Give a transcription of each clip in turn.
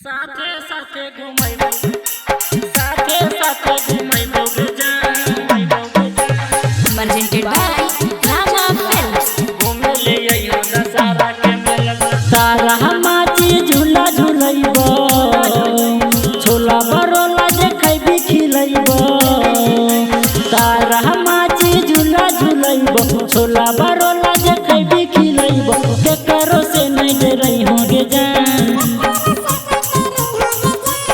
साथे साथे घुमैबो साथे साथे घुमैबो presented by Rama Films। घूमे ले आइयो दशहरा के मेला तारा हमाची झूला झूलैबो छोला बरोला जे खैबी खिलैबो तारा हमाची झूला झूलैबो छोला बरोला जे खैबी खिलैबो के करो से नहीं डरई होगे जान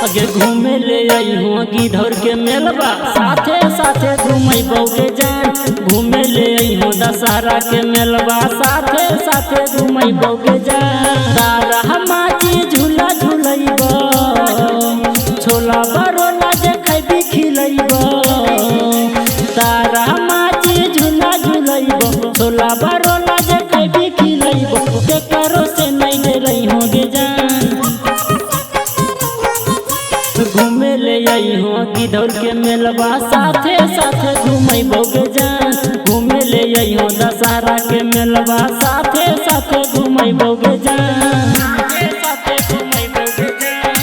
अगे घूमे ले आई हो गिधौर के मेलबा साथे साथे घूमैबो के जान घूमे ले आई हो दशहरा के मेलबा साथे साथे घूमैबो के जान तारा हमाची झूला झूलैबो छोला बरोला जे खैबी खिलैबो तारा हमाची झूला झूलैबो छोला बरोला जे खैबी खिलैबो के करो से नहीं डरई होगे जान घूमे ले आई हो गिधौर के मेलबा साथे साथे घूमैबो के जान घूमे ले आई हो दशहरा के मेलबा साथे साथे घूमैबो के जान साथे साथे घूमैबो के जान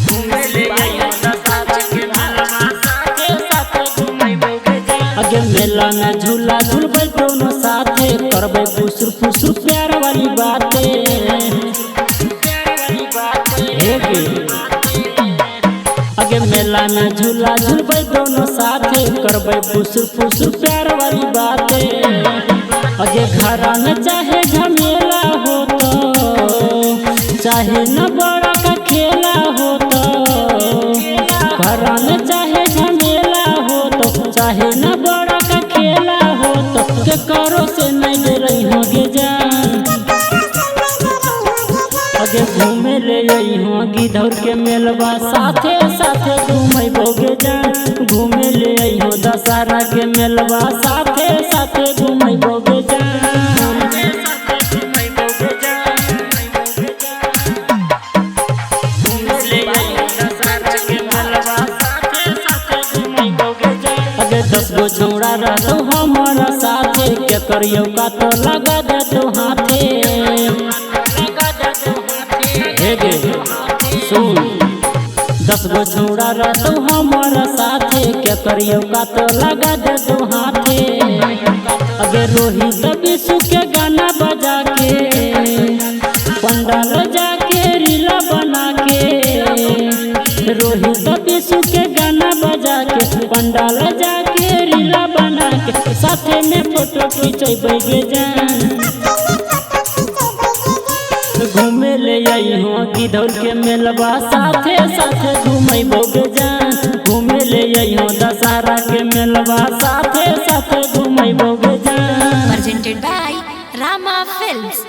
घूमे ले आई हो दशहरा के मेलबा साथे साथे घूमैबो के जान अगे मेला में झूला झूलबै दोनों साथे करबै फुसुर फुसुर प्यार वाली बातें अगे मेला में झूला झूलबै दोनों साथे करबै फुसुर फुसुर प्यार वाली बातें अगे घरा में चाहे झमेला हो तो चाहे न बड़ा का खेला हो तो घरा में चाहे झमेला हो तो चाहे न बड़ा का खेला हो तो के करो से नहीं डरई होगे जान अगे घूमे ले आई हो गिधौर के मेलबा साथे साथे घूमैबो के जान घूमे ले आई हो दशहरा के मेलबा साथे साथे घूमैबो के जान घूमे ले आई हो दशहरा के मेलबा साथे साथे घूमैबो के जान अगे 10 गो छौड़ा रहतो हमारा साथे के करियो का तो लगा दे तो हाथे सुन 10 गो छौड़ा रहतो हमारा साथे क्या करियो का तो लगा दे दो हाथे अगे रोहित बिशु के गाना बजा के पंडाल जाके रीला बना के रोहित बिशु के गाना बजा के पंडाल जाके रीला बना के साथे में फोटो खिंचैबै गे जान घूमे ले आई हो गिधौर के मेलबा साथे साथे घूमैबो के जान घूमे ले आई हो दशहरा के मेलबा साथे साथे घूमैबो के जान Presented by Rama Films।